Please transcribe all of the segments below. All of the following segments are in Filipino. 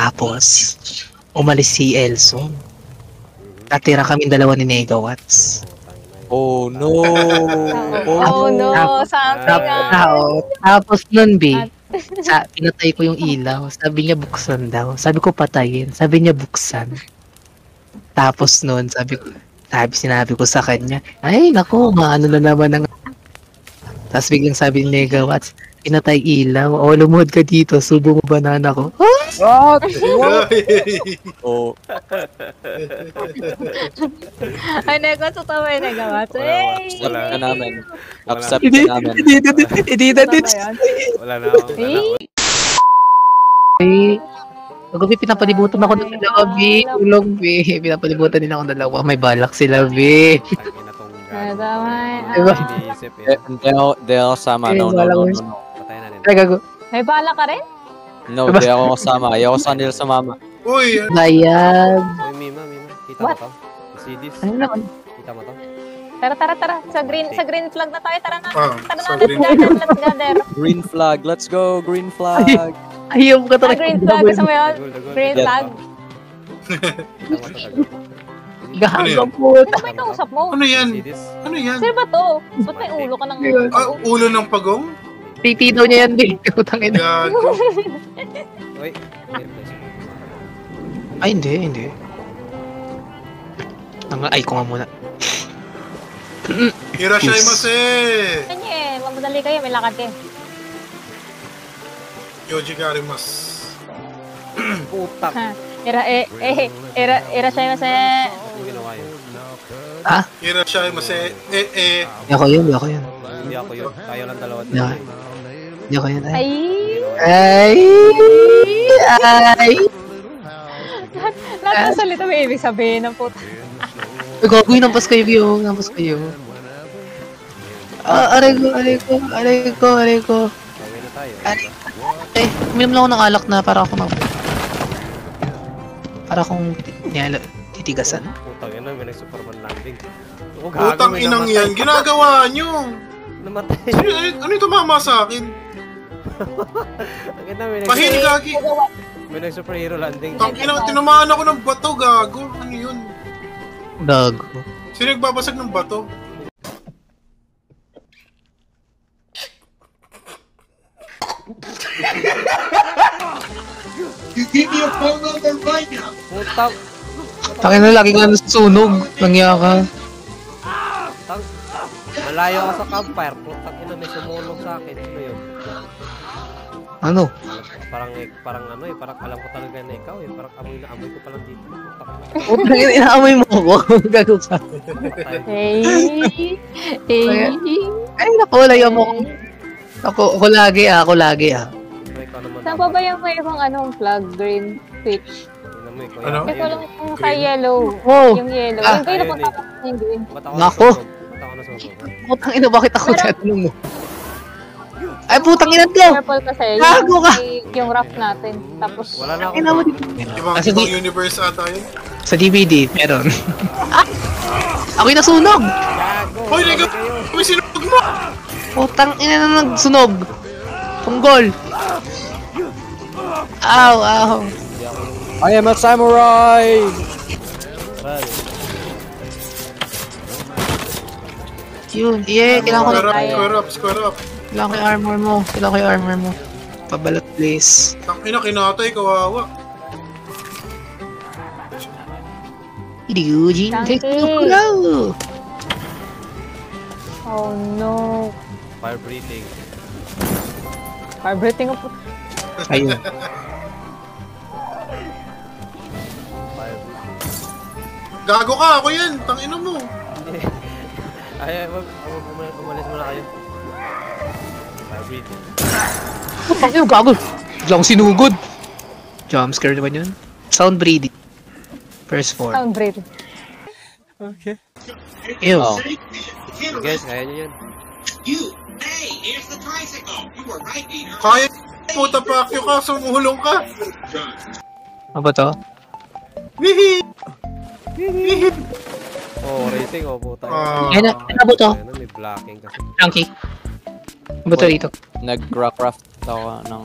Tapos, umalis si Elson. Natira kami dalawa ni Negawatts. Oh no! Oh no! Something Tapos nun, B, pinatay ko yung ilaw. Sabi niya buksan daw. Sabi ko patayin. Sabi niya buksan. Tapos nun, sinabi ko sa kanya, ay naku, maano na naman ang... Tapos biglang sabi ni Negawatts, pinatay ilaw. O, lumuhod ka dito. Subo mo banana ko. What? Oh. Ay, Negawatts, totoo yung Negawatts. Accept ka namin. Accept Hindi ka namin. Wala na ako. Gabi, pinapalibutan ako ng dalawa, B. Ulog, B. Pinapalibutan din ako ng dalawa. May balak sila, B. Hindi ako sama. No. May bala ka rin? No, hindi ako kasama. Ayaw ko sa nila sa mama. Uy! Bayag. Uy, Mima. Kita mo to? See this? Ano naman? Kita mo to? Tara. Sa green flag na tayo. Tara na. Let's gather. Green flag. Let's go. Green flag. Ayaw ka talaga. Green flag. Gusto mo yun? Green flag. Gahaga po. Ano ba yung kausap mo? Ano yan? See this? Ano yan? Sir ba to? Ba't may ulo ka ng... Ulo ng pagong? Titi daw niya yan, B. Utang ina. Gago. Uy. Ay, hindi. Ay ko nga muna. Hirashaimase! Kanya mamadali kayo. May lakad kayo. Yoji garimasu. Putak. Era siya mas Ano ginawa yun? Ha? Hirashaimase. Hindi ako yun. Hindi ako yun. Tayo lang dalawa. Hindi ako yun. Ay! Lahat ng salita may ibig sabihin ng puta. Gagawin, nampas kayo, Bio. Nampas kayo. Aray ko. Gawin na tayo. Uminom lang ako ng alak na para akong titigasan. Putang ina, may nag-superman landing. Putang inang yan. Ginagawa nyo. Namatay. Ano yung tumama sa akin? Pahinig gagi. May nag-superhero landing. Tangina, tinamaan ako ng bato, gago. Ano yun? Gago. Sino nagbabasag ng bato? You give me your phone number right now. Putak. Takin na, lagi ka nasusunog. Langya ka. Malayo ka sa campfire. Putak ina, may sumulong sa akin. Sino yun? Ano? Parang alam ko talaga na ikaw eh. Parang amoy ko palang dito. Utang ina, inaamoy mo ako. Gago ka. Ay, naku, layo mo. Ako lagi. Saan pa ba yung may ibang flag? Green, switch. Ano? Hindi ko lang kung sa yellow. Oh. Yung yellow. Yung kayo napunta ko yung green. Nako. Putang ina, bakit ako tatanong mo? Ay, putang ina to! Purple kasi. Gago ka! Yung raft natin. Tapos... Wala na ako. Ibang universe ata yun. Sa DVD, meron. Ako'y nasunog! Hoy, nigga! May sinunog mo! Putang ina na nagsunog. Tunggol. Ow. I am a samurai! Yun, kailangan ko Square up. Kailangan ko yung armor mo. Pabalot, please. Tangina, kinatay, kawawa. Ryujin, take go! Oh no. Fire breathing. Vibrating po. Ayun. Gago ka, ako yan. Tangina mo. Ay, umalis muna kayo. Fire breathing. Ayun, gago. Bigla akong sinugod. Jumpscare naman yun. Sound breathing. First form. Sound breathing. Okay. Ew. Oh. Guys, kaya nyo yun. Kaya, puta pakyo ka, sumuhulong ka. Ano ba to? Hihi! Oh, rating, puta. Ano ba to? May blocking kasi. Chunky. Ano ba to dito? Nag-craft ako ng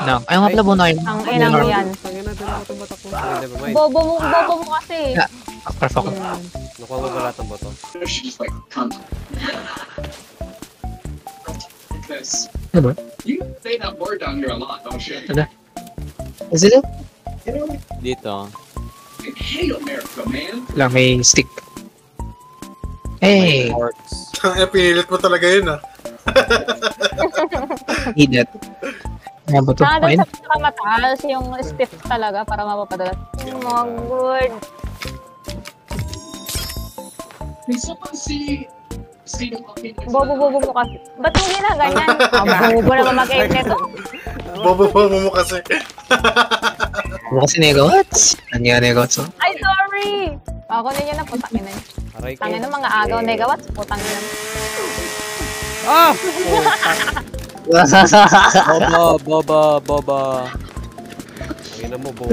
No. Ayaw nga pala bunuhin. Ang ina mo yan. Tangin na, dala ko itong batak ko. Ay, never mind. Bobo mo kasi. Yeah. Perfect ko. Nakuha mo ba lahat ng boto? Ano ba? Ano? Is it? Dito. Lang may stick. Hey! Hearts. Pinilit mo talaga yun ah. Need that. Ano ba ito? Saka doon Fine? sa pinakamataas, yung stiff talaga para mapapadulas. Oh my god. Bobo mo kasi. Ba't mo ginaganyan? Bobo naman mag-aim nito. Bobo mo kasi. Ano kasi negawats? Ano nga negawats? Ay, sorry! Ako ninyo na, putangin na. Aray ko. Tangin na mga agaw, negawats, putangin na. Ah! Boba. Tangin na mo, bobo.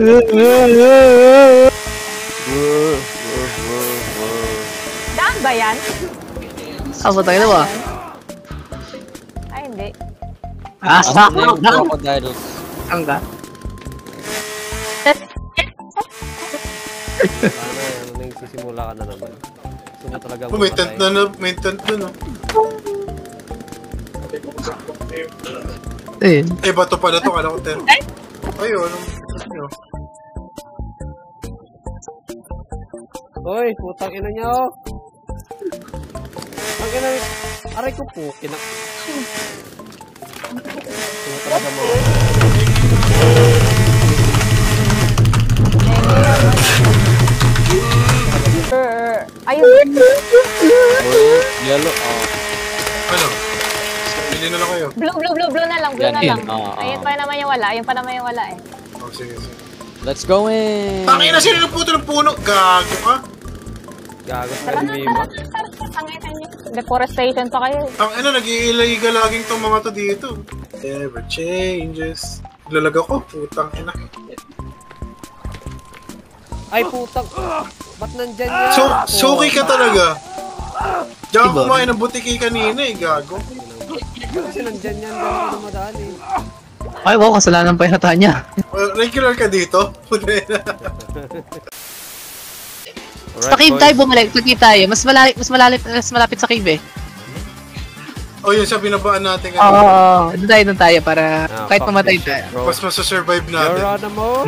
Daan ba yan? Abo tayo na ba? Ay, hindi. Asan na yung crocodiles? Ang ka? Ano na yung sisimula ka na naman. Gusto mo talaga Oh, may tent na may tent na no. Eh. Eh, bato pala to, kala ko tent. Ayun, ano. Hoy, putang ina niyo. Ang ina, aray ko po, kinak. Ano talaga mo? Ayun. Yellow. Ano? Pili na lang kayo. Blue na lang. Yan. Ayun pa naman yung wala, eh. Oh, sige. Let's go in! Tangin na sila ng puto ng puno. Gago ka. Gago sa Tara na, lima. Tangitan nyo. Deforestation pa kayo. Ang ina, nag-iilayiga laging tong mga to dito. Never changes. Lalag ako, putang ina. Ay, putang. Ba't nandyan yan? Suki ka talaga. Diyan ako kumain ng butiki kanina eh, gago. Kasi nandyan yan, gano'n ko dumadaan eh. Ay, wow, kasalanan pa yata niya. Regular ka dito? Sa cave tayo bumalik, lagi tayo. Mas malapit sa cave eh. O yun sa binabaan natin Oo, doon tayo para kahit fuck mamatay this tayo. shit, bro. mas masasurvive You're natin. on the move.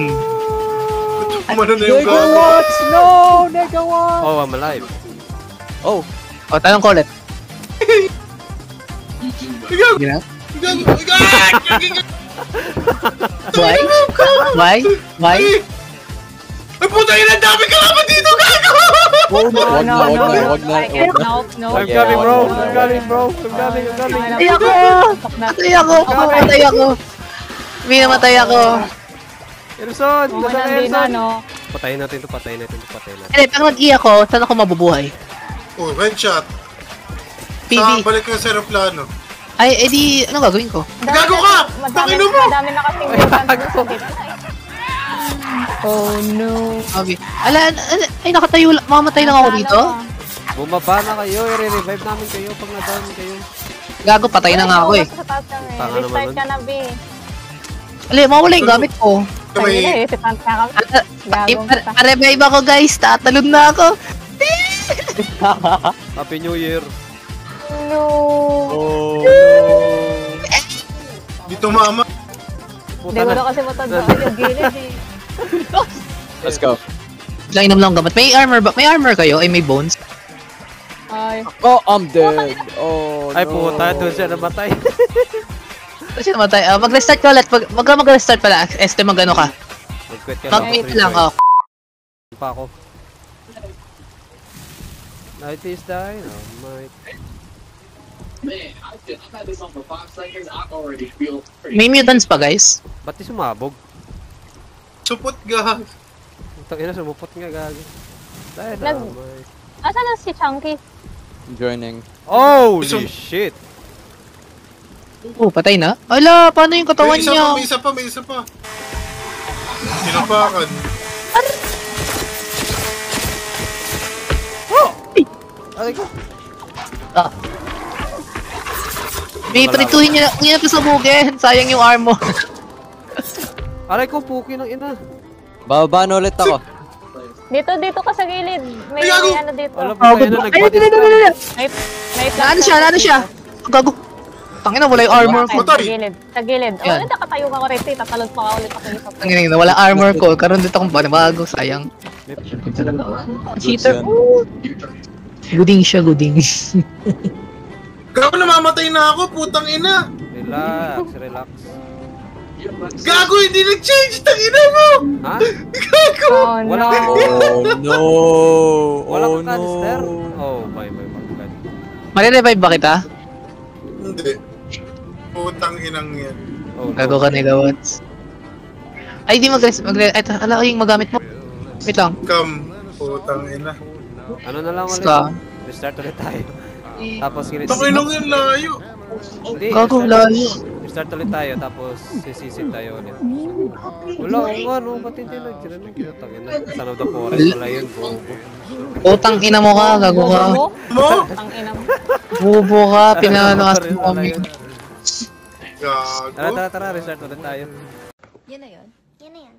Kumano na yung gago. Negawatts! No! Negawatts! Oh, I'm alive. Oh! O, tanong ko ulit. Gago! Gina? Gago! Gago! Why? Why? Why? Ay puta yun, ang dami kalaban dito, gago! Wag na. No. I'm coming, bro. I'm coming. Patay ako! Patay ako! May namatay ako. Erson! Nasa Erson! no? Patayin natin to. Hindi, pag nag-i ako, saan ako mabubuhay? Oh, headshot. PB. Sa balik ko sa aeroplano. Ay, edi, ano gagawin ko? Gago ka! Tangino mo! Madami na kasing Oh no. Okay. Ay, nakatayo lang. Mamamatay lang ako dito? Bumaba na kayo. I-revive namin kayo pag na-down kayo. Gago, patay na nga ako eh. Tanga naman Restart nun. ka na, B. Ali, mawala yung gamit ko. May, Restart ka kami. Gagong ka. Revive ako guys, tatalon na ako. Happy New Year. No. Oh! dito mama. Hindi ko na kasi matandaan yung gilid eh. Let's go. Lang inom lang gamit. May armor ba? May armor kayo? Ay, may bones? Ay. Oh, I'm dead. Oh, Ay, no. puta. Doon siya namatay. Kasi namatay. Mag-restart ka ulit. Mag-restart pala. Mag-ano ka. Mag-quit ka Mag-wait lang ako. Pa ako. Night is dynamite. May mutants pa guys. Ba't di sumabog? Supot gag. Putang ina, sumupot nga gago. Dynamite. Asa na si Chunky? Joining. Holy Isang- shit! Oh, patay na? Ala, paano yung katawan niya? May isa pa. Tinapakan. Aray ko! Ah. May prituhin niya. Huwag niya na pasabugin. Sayang yung armor. Aray ko, puki ng ina. Bababa na ulit ako. Dito ka sa gilid. May Ay, gago! ano dito. Alam mo, Oh, kaya good. na Ay, nag-body dali, scan. dali, dali. May Naano siya, naano siya? Gago. Tangina, wala yung armor ko. Matay. Sa gilid. Oh, Yan. nakatayo ka ko rin. Tatalon pa ka ulit ako isa. Tangina, wala armor ko. Karoon dito akong panibago, sayang. Cheater. Guding siya, guding. Gago, namamatay na ako, putang ina. Relax, relax. Gago, hindi nag-change, tangina mo. Ha? Gago. Oh, no. Wala Oh no! Wala Oh kang canister? no! Oh, my god. Mali-revive ba kita? Hindi. Putang inang yan. Oh, no. Gago ka nila, Wats. Ay, di ito, ala ko yung magamit mo. Wait lang. Come, putang ina. Ano na lang ulit? Ska. Restart ulit tayo. Tapos Takinang yan, layo. Hindi, Gago, restart- layo. Restart ulit tayo, tapos sisisid tayo ulit. Wala, ano, ba't hindi nag-tinanig yun? Tangina, son of the forest pala yun, bobo. Utang ina mo ka, gago ka. Bobo? Mo? Ang ina mo. Bubo ka, pinanakas mo kami. Tara, Gago. tara, restart ulit tayo. Yan na yun. Yan na yan.